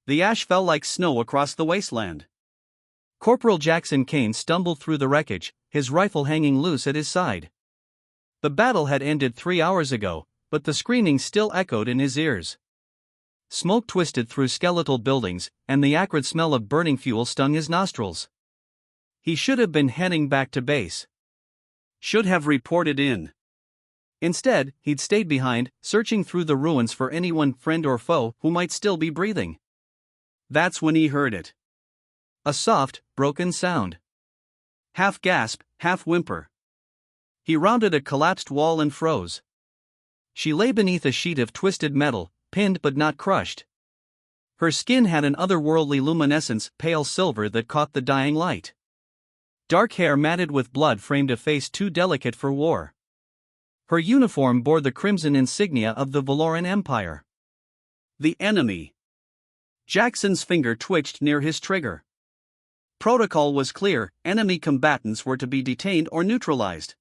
The ash fell like snow across the wasteland. Corporal Jackson Kane stumbled through the wreckage, his rifle hanging loose at his side. The battle had ended 3 hours ago, but the screaming still echoed in his ears. Smoke twisted through skeletal buildings, and the acrid smell of burning fuel stung his nostrils. He should have been heading back to base. Should have reported in. Instead, he'd stayed behind, searching through the ruins for anyone, friend or foe, who might still be breathing. That's when he heard it. A soft, broken sound. Half gasp, half whimper. He rounded a collapsed wall and froze. She lay beneath a sheet of twisted metal, pinned but not crushed. Her skin had an otherworldly luminescence, pale silver that caught the dying light. Dark hair matted with blood framed a face too delicate for war. Her uniform bore the crimson insignia of the Valoran Empire. The enemy. Jackson's finger twitched near his trigger. Protocol was clear: enemy combatants were to be detained or neutralized.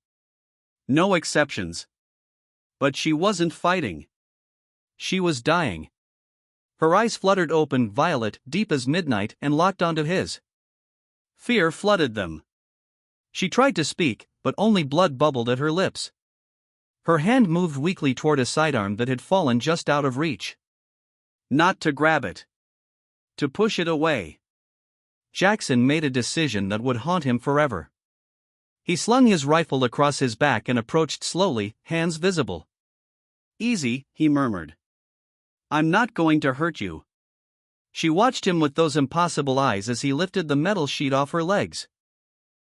No exceptions. But she wasn't fighting. She was dying. Her eyes fluttered open, violet, deep as midnight, and locked onto his. Fear flooded them. She tried to speak, but only blood bubbled at her lips. Her hand moved weakly toward a sidearm that had fallen just out of reach. Not to grab it. To push it away. Jackson made a decision that would haunt him forever. He slung his rifle across his back and approached slowly, hands visible. "Easy," he murmured. "I'm not going to hurt you." She watched him with those impossible eyes as he lifted the metal sheet off her legs.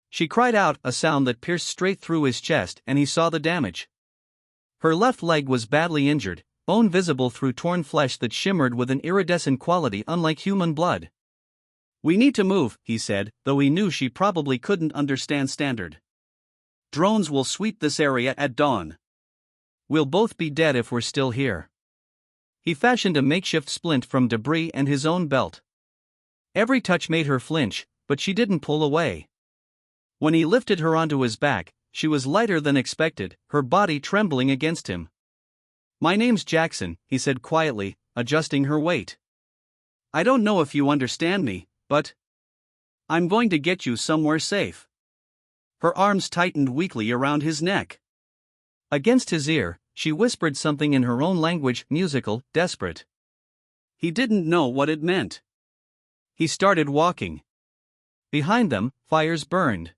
She cried out, a sound that pierced straight through his chest, and he saw the damage. Her left leg was badly injured, bone visible through torn flesh that shimmered with an iridescent quality unlike human blood. "We need to move," he said, though he knew she probably couldn't understand standard. "Drones will sweep this area at dawn. We'll both be dead if we're still here." He fashioned a makeshift splint from debris and his own belt. Every touch made her flinch, but she didn't pull away. When he lifted her onto his back, she was lighter than expected, her body trembling against him. "My name's Jackson," he said quietly, adjusting her weight. "I don't know if you understand me, but I'm going to get you somewhere safe." Her arms tightened weakly around his neck. Against his ear, she whispered something in her own language, musical, desperate. He didn't know what it meant. He started walking. Behind them, fires burned.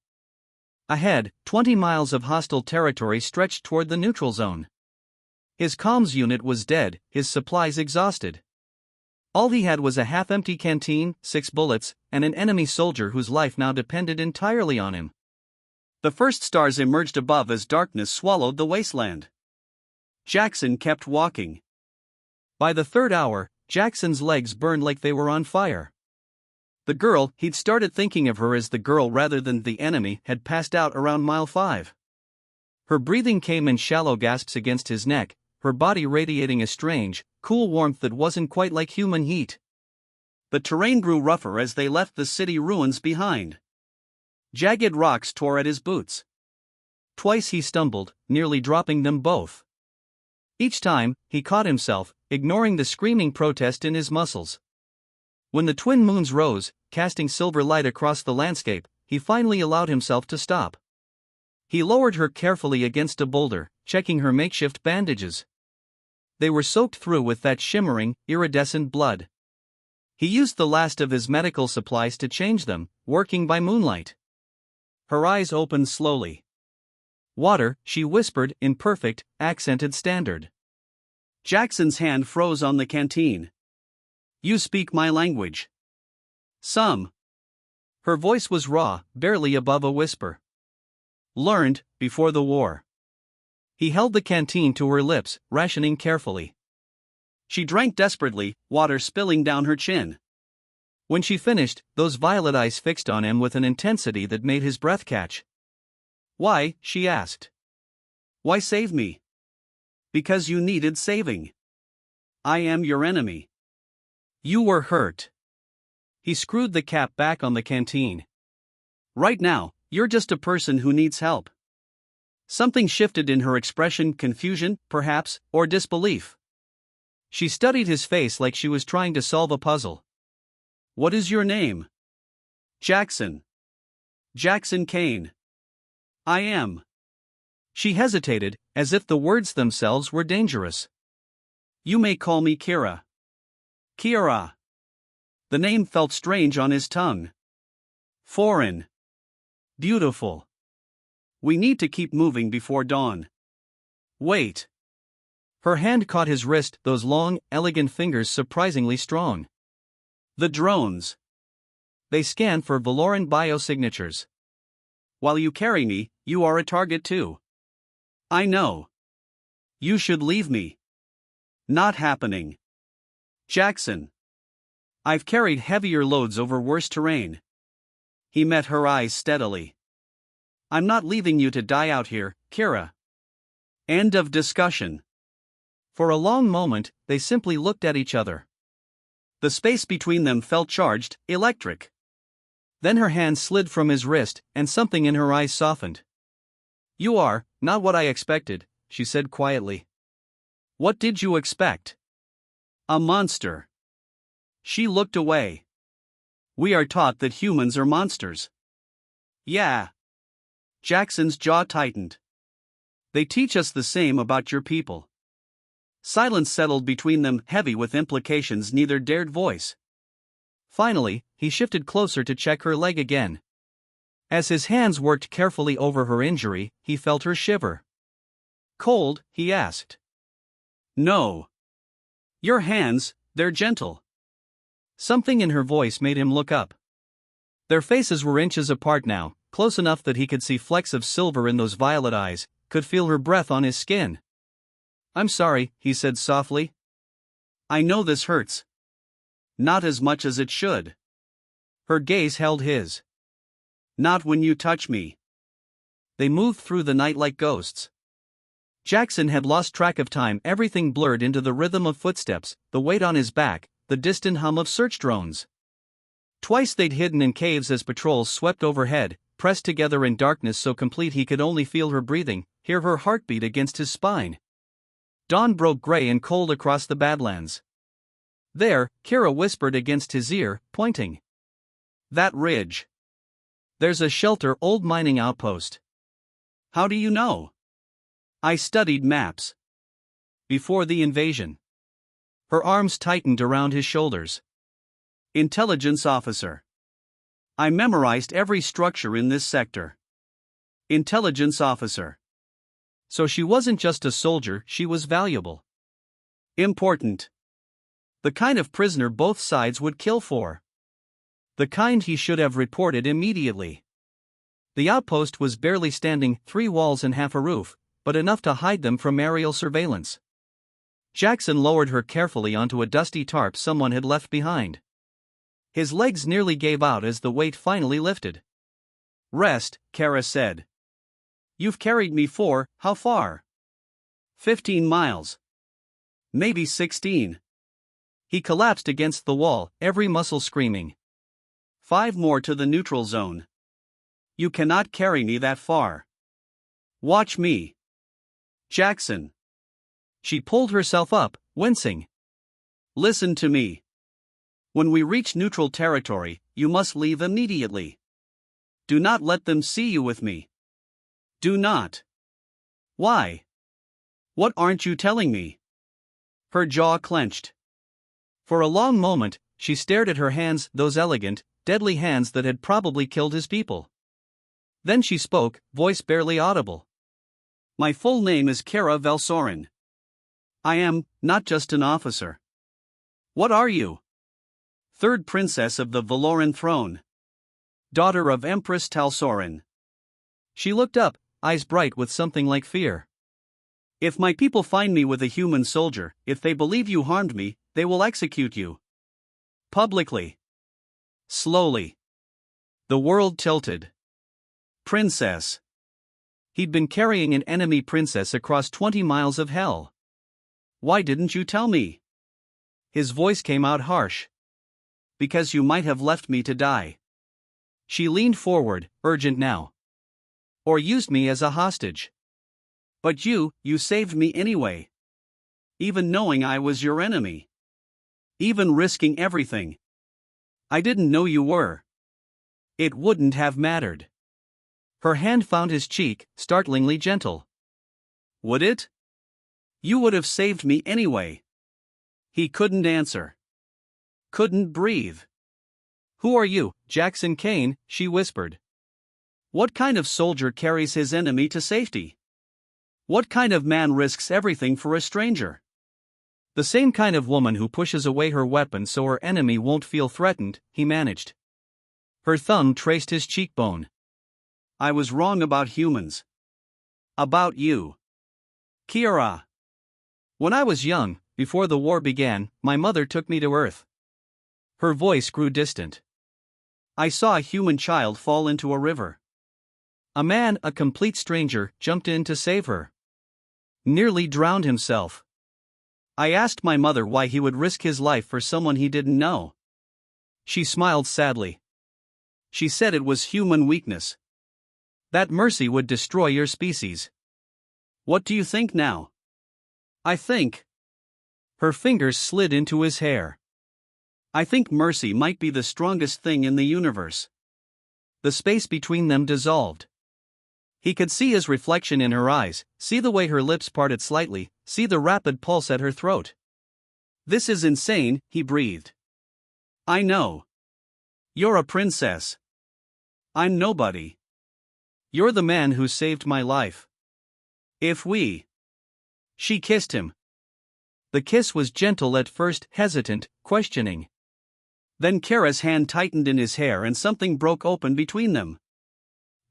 Ahead, 20 miles of hostile territory stretched toward the neutral zone. His comms unit was dead, his supplies exhausted. All he had was a half-empty canteen, 6 bullets, and an enemy soldier whose life now depended entirely on him. The first stars emerged above as darkness swallowed the wasteland. Jackson kept walking. By the third hour, Jackson's legs burned like they were on fire. The girl, he'd started thinking of her as the girl rather than the enemy, had passed out around mile 5. Her breathing came in shallow gasps against his neck, her body radiating a strange, cool warmth that wasn't quite like human heat. The terrain grew rougher as they left the city ruins behind. Jagged rocks tore at his boots. Twice he stumbled, nearly dropping them both. Each time, he caught himself, ignoring the screaming protest in his muscles. When the twin moons rose, casting silver light across the landscape, he finally allowed himself to stop. He lowered her carefully against a boulder, checking her makeshift bandages. They were soaked through with that shimmering, iridescent blood. He used the last of his medical supplies to change them, working by moonlight. Her eyes opened slowly. "Water," she whispered in perfect, accented standard. Jackson's hand froze on the canteen. "You speak my language." "Some." Her voice was raw, barely above a whisper. "Learned, before the war." He held the canteen to her lips, rationing carefully. She drank desperately, water spilling down her chin. When she finished, those violet eyes fixed on him with an intensity that made his breath catch. "Why?" she asked. "Why save me?" "Because you needed saving. I am your enemy. You were hurt." He screwed the cap back on the canteen. "Right now, you're just a person who needs help." Something shifted in her expression, confusion, perhaps, or disbelief. She studied his face like she was trying to solve a puzzle. What is your name? Jackson. Jackson Kane. I am. She hesitated, as if the words themselves were dangerous. You may call me Kira. Kira. The name felt strange on his tongue. Foreign. Beautiful. We need to keep moving before dawn. Wait. Her hand caught his wrist, those long, elegant fingers surprisingly strong. The drones. They scan for Valoran biosignatures. While you carry me, you are a target too. I know. You should leave me. Not happening. Jackson. I've carried heavier loads over worse terrain. He met her eyes steadily. I'm not leaving you to die out here, Kira. End of discussion. For a long moment, they simply looked at each other. The space between them felt charged, electric. Then her hand slid from his wrist, and something in her eyes softened. You are not what I expected, she said quietly. What did you expect? A monster. She looked away. We are taught that humans are monsters. Yeah. Jackson's jaw tightened. They teach us the same about your people. Silence settled between them, heavy with implications neither dared voice. Finally, he shifted closer to check her leg again. As his hands worked carefully over her injury, he felt her shiver. Cold? He asked. No. Your hands, they're gentle. Something in her voice made him look up. Their faces were inches apart now, close enough that he could see flecks of silver in those violet eyes, could feel her breath on his skin. I'm sorry, he said softly. I know this hurts. Not as much as it should. Her gaze held his. Not when you touch me. They moved through the night like ghosts. Jackson had lost track of time, everything blurred into the rhythm of footsteps, the weight on his back, the distant hum of search drones. Twice they'd hidden in caves as patrols swept overhead, pressed together in darkness so complete he could only feel her breathing, hear her heartbeat against his spine. Dawn broke gray and cold across the Badlands. There, Kira whispered against his ear, pointing. That ridge. There's a shelter, old mining outpost. How do you know? I studied maps. Before the invasion. Her arms tightened around his shoulders. Intelligence officer. I memorized every structure in this sector. Intelligence officer. So she wasn't just a soldier, she was valuable. Important. The kind of prisoner both sides would kill for. The kind he should have reported immediately. The outpost was barely standing, 3 walls and half a roof, but enough to hide them from aerial surveillance. Jackson lowered her carefully onto a dusty tarp someone had left behind. His legs nearly gave out as the weight finally lifted. Rest, Kara said. You've carried me for, how far? 15 miles. Maybe 16. He collapsed against the wall, every muscle screaming. 5 more to the neutral zone. You cannot carry me that far. Watch me. Jackson. She pulled herself up, wincing. Listen to me. When we reach neutral territory, you must leave immediately. Do not let them see you with me. Do not. Why? What aren't you telling me? Her jaw clenched. For a long moment, she stared at her hands, those elegant, deadly hands that had probably killed his people. Then she spoke, voice barely audible. My full name is Kara Velsorin. I am, not just an officer. What are you? 3rd princess of the Valoran throne. Daughter of Empress Talsorin. She looked up, eyes bright with something like fear. If my people find me with a human soldier, if they believe you harmed me, they will execute you. Publicly. Slowly. The world tilted. Princess. He'd been carrying an enemy princess across 20 miles of hell. Why didn't you tell me? His voice came out harsh. Because you might have left me to die. She leaned forward, urgent now. Or used me as a hostage. But you saved me anyway. Even knowing I was your enemy. Even risking everything. I didn't know you were. It wouldn't have mattered. Her hand found his cheek, startlingly gentle. Would it? You would have saved me anyway. He couldn't answer. Couldn't breathe. Who are you, Jackson Kane? She whispered. What kind of soldier carries his enemy to safety? What kind of man risks everything for a stranger? The same kind of woman who pushes away her weapon so her enemy won't feel threatened, he managed. Her thumb traced his cheekbone. I was wrong about humans. About you. Kiara. When I was young, before the war began, my mother took me to Earth. Her voice grew distant. I saw a human child fall into a river. A man, a complete stranger, jumped in to save her. Nearly drowned himself. I asked my mother why he would risk his life for someone he didn't know. She smiled sadly. She said it was human weakness. That mercy would destroy your species. What do you think now? I think. Her fingers slid into his hair. I think mercy might be the strongest thing in the universe. The space between them dissolved. He could see his reflection in her eyes, see the way her lips parted slightly, see the rapid pulse at her throat. This is insane, he breathed. I know. You're a princess. I'm nobody. You're the man who saved my life. If we... She kissed him. The kiss was gentle at first, hesitant, questioning. Then Kara's hand tightened in his hair and something broke open between them.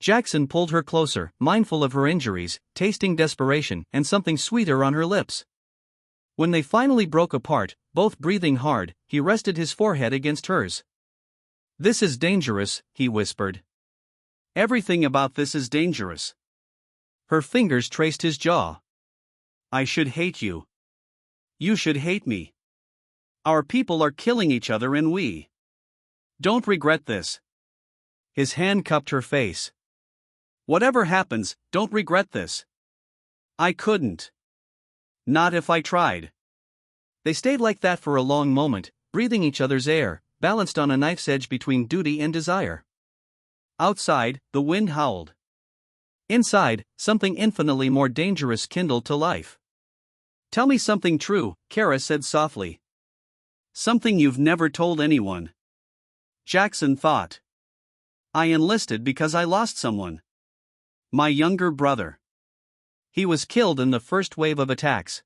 Jackson pulled her closer, mindful of her injuries, tasting desperation and something sweeter on her lips. When they finally broke apart, both breathing hard, he rested his forehead against hers. This is dangerous, he whispered. Everything about this is dangerous. Her fingers traced his jaw. I should hate you. You should hate me. Our people are killing each other and we don't regret this. His hand cupped her face. Whatever happens, don't regret this. I couldn't. Not if I tried. They stayed like that for a long moment, breathing each other's air, balanced on a knife's edge between duty and desire. Outside, the wind howled. Inside, something infinitely more dangerous kindled to life. Tell me something true, Kara said softly. Something you've never told anyone. Jackson thought. I enlisted because I lost someone. My younger brother. He was killed in the first wave of attacks.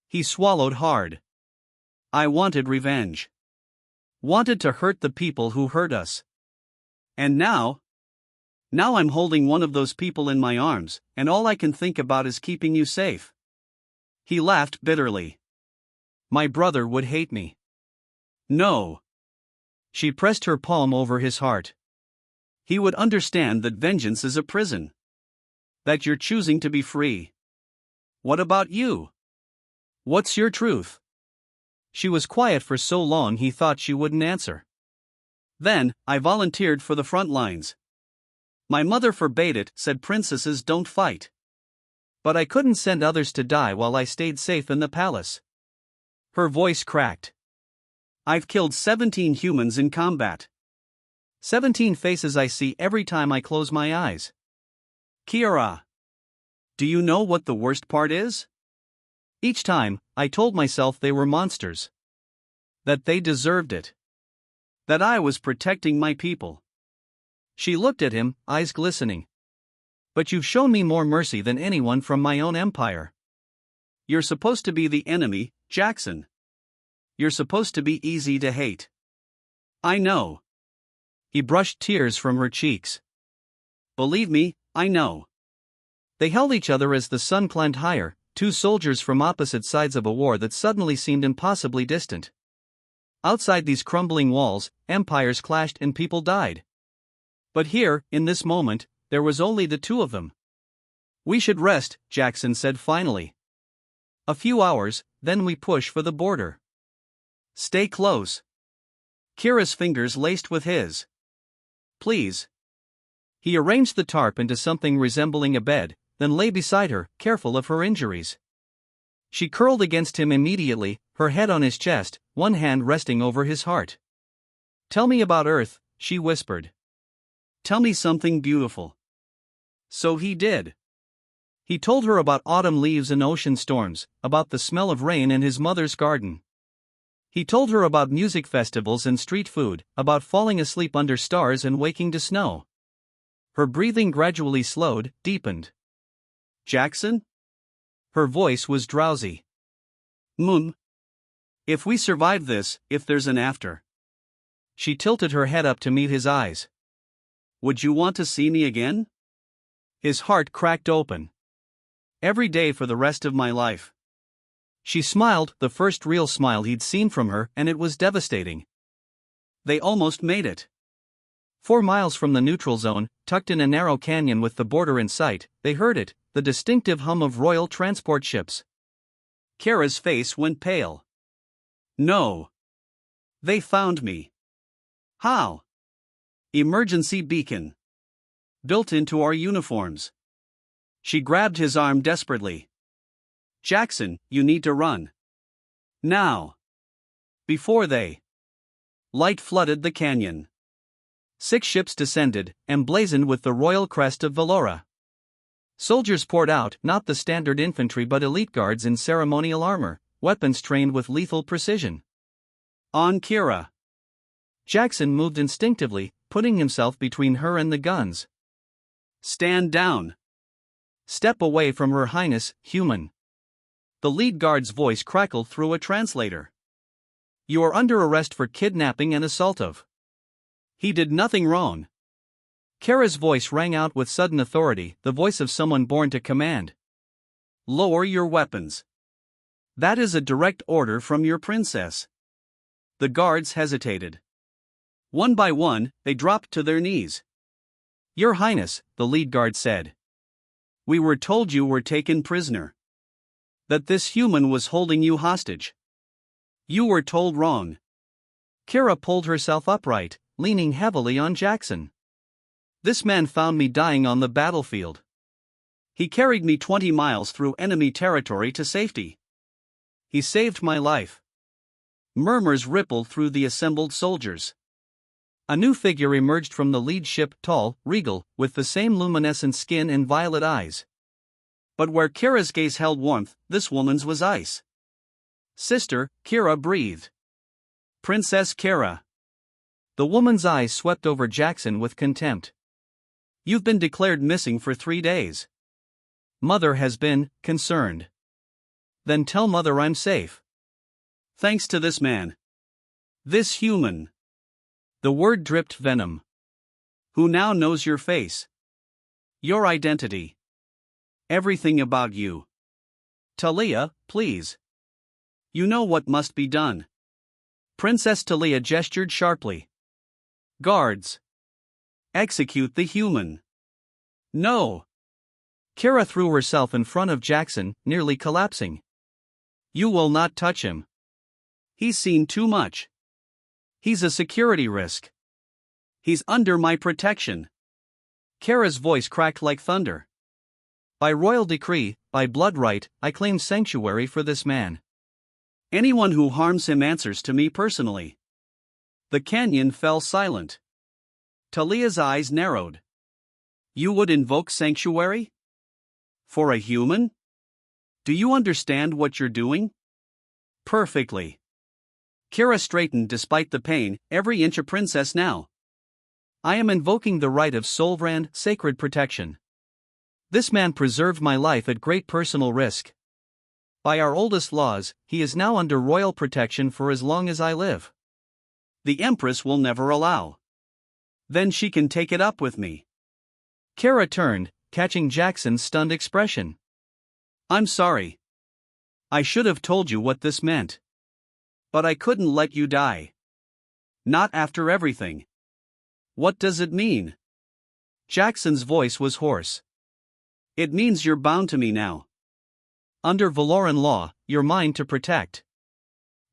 He swallowed hard. I wanted revenge. Wanted to hurt the people who hurt us. And now I'm holding one of those people in my arms, and all I can think about is keeping you safe. He laughed bitterly. My brother would hate me. No. She pressed her palm over his heart. He would understand that vengeance is a prison. That you're choosing to be free. What about you? What's your truth? She was quiet for so long he thought she wouldn't answer. Then, I volunteered for the front lines. My mother forbade it, said princesses don't fight. But I couldn't send others to die while I stayed safe in the palace. Her voice cracked. I've killed 17 humans in combat. 17 faces I see every time I close my eyes. Kiara. Do you know what the worst part is? Each time, I told myself they were monsters. That they deserved it. That I was protecting my people. She looked at him, eyes glistening. But you've shown me more mercy than anyone from my own empire. You're supposed to be the enemy, Jackson. You're supposed to be easy to hate. I know. He brushed tears from her cheeks. Believe me, I know. They held each other as the sun climbed higher, two soldiers from opposite sides of a war that suddenly seemed impossibly distant. Outside these crumbling walls, empires clashed and people died. But here, in this moment, there was only the two of them. We should rest, Jackson said finally. A few hours, then we push for the border. Stay close. Kira's fingers laced with his. Please. He arranged the tarp into something resembling a bed, then lay beside her, careful of her injuries. She curled against him immediately, her head on his chest, one hand resting over his heart. Tell me about Earth, she whispered. Tell me something beautiful. So he did. He told her about autumn leaves and ocean storms, about the smell of rain in his mother's garden. He told her about music festivals and street food, about falling asleep under stars and waking to snow. Her breathing gradually slowed, deepened. Jackson? Her voice was drowsy. If we survive this, if there's an after. She tilted her head up to meet his eyes. Would you want to see me again? His heart cracked open. Every day for the rest of my life. She smiled, the first real smile he'd seen from her, and it was devastating. They almost made it. 4 miles from the neutral zone, tucked in a narrow canyon with the border in sight, they heard it, the distinctive hum of royal transport ships. Kara's face went pale. No. They found me. How? Emergency beacon. Built into our uniforms. She grabbed his arm desperately. Jackson, you need to run. Now. Before they. Light flooded the canyon. 6 ships descended, emblazoned with the royal crest of Valora. Soldiers poured out, not the standard infantry but elite guards in ceremonial armor, weapons trained with lethal precision. On Kira. Jackson moved instinctively, putting himself between her and the guns. Stand down. Step away from Her Highness, human. The lead guard's voice crackled through a translator. You are under arrest for kidnapping and assault of. He did nothing wrong. Kara's voice rang out with sudden authority, the voice of someone born to command. Lower your weapons. That is a direct order from your princess. The guards hesitated. One by one, they dropped to their knees. Your Highness, the lead guard said. We were told you were taken prisoner. That this human was holding you hostage. You were told wrong. Kara pulled herself upright, leaning heavily on Jackson. This man found me dying on the battlefield. He carried me 20 miles through enemy territory to safety. He saved my life. Murmurs rippled through the assembled soldiers. A new figure emerged from the lead ship, tall, regal, with the same luminescent skin and violet eyes. But where Kira's gaze held warmth, this woman's was ice. Sister, Kira breathed. Princess Kira. The woman's eyes swept over Jackson with contempt. You've been declared missing for 3 days. Mother has been concerned. Then tell Mother I'm safe. Thanks to this man. This human. The word dripped venom. Who now knows your face? Your identity. Everything about you. Talia, please. You know what must be done. Princess Talia gestured sharply. Guards. Execute the human. No. Kara threw herself in front of Jackson, nearly collapsing. You will not touch him. He's seen too much. He's a security risk. He's under my protection. Kara's voice cracked like thunder. By royal decree, by blood right, I claim sanctuary for this man. Anyone who harms him answers to me personally. The canyon fell silent. Talia's eyes narrowed. You would invoke sanctuary? For a human? Do you understand what you're doing? Perfectly. Kira straightened despite the pain, every inch a princess now. I am invoking the right of sovereign, sacred protection. This man preserved my life at great personal risk. By our oldest laws, he is now under royal protection for as long as I live. The Empress will never allow. Then she can take it up with me. Kara turned, catching Jackson's stunned expression. I'm sorry. I should have told you what this meant. But I couldn't let you die. Not after everything. What does it mean? Jackson's voice was hoarse. It means you're bound to me now. Under Valoran law, you're mine to protect.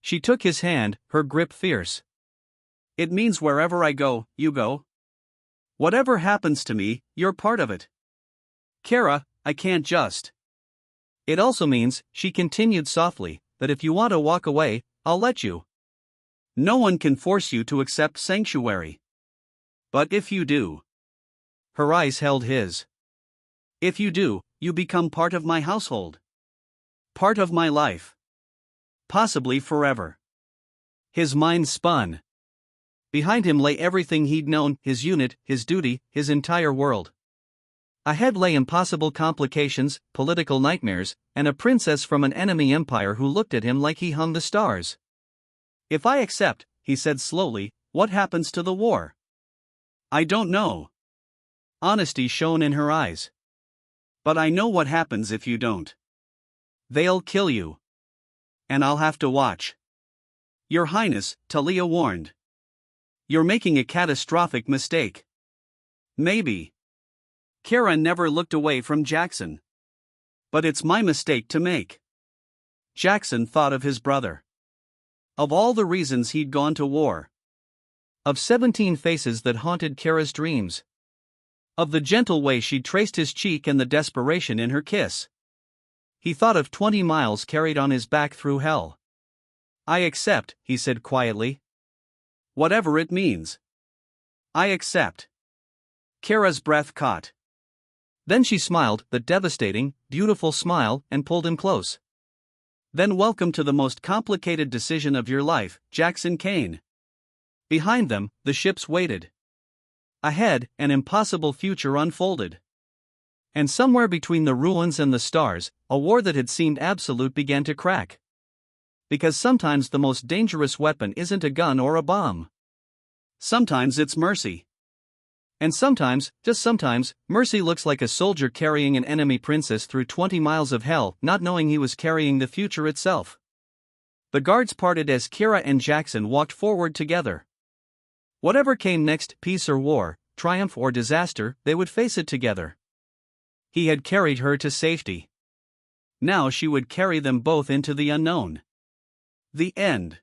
She took his hand, her grip fierce. It means wherever I go, you go. Whatever happens to me, you're part of it. Kara, I can't just. It also means, she continued softly, that if you want to walk away, I'll let you. No one can force you to accept sanctuary. But if you do. Her eyes held his. If you do, you become part of my household. Part of my life. Possibly forever. His mind spun. Behind him lay everything he'd known, his unit, his duty, his entire world. Ahead lay impossible complications, political nightmares, and a princess from an enemy empire who looked at him like he hung the stars. If I accept, he said slowly, what happens to the war? I don't know. Honesty shone in her eyes. But I know what happens if you don't. They'll kill you. And I'll have to watch. Your Highness, Talia warned. You're making a catastrophic mistake. Maybe. Kara never looked away from Jackson. But it's my mistake to make. Jackson thought of his brother. Of all the reasons he'd gone to war. Of 17 faces that haunted Kara's dreams. Of the gentle way she'd traced his cheek and the desperation in her kiss. He thought of 20 miles carried on his back through hell. I accept, he said quietly. Whatever it means. I accept. Kara's breath caught. Then she smiled, the devastating, beautiful smile, and pulled him close. Then welcome to the most complicated decision of your life, Jackson Kane. Behind them, the ships waited. Ahead, an impossible future unfolded. And somewhere between the ruins and the stars, a war that had seemed absolute began to crack. Because sometimes the most dangerous weapon isn't a gun or a bomb. Sometimes it's mercy. And sometimes, just sometimes, mercy looks like a soldier carrying an enemy princess through 20 miles of hell, not knowing he was carrying the future itself. The guards parted as Kira and Jackson walked forward together. Whatever came next, peace or war, triumph or disaster, they would face it together. He had carried her to safety. Now she would carry them both into the unknown. The end.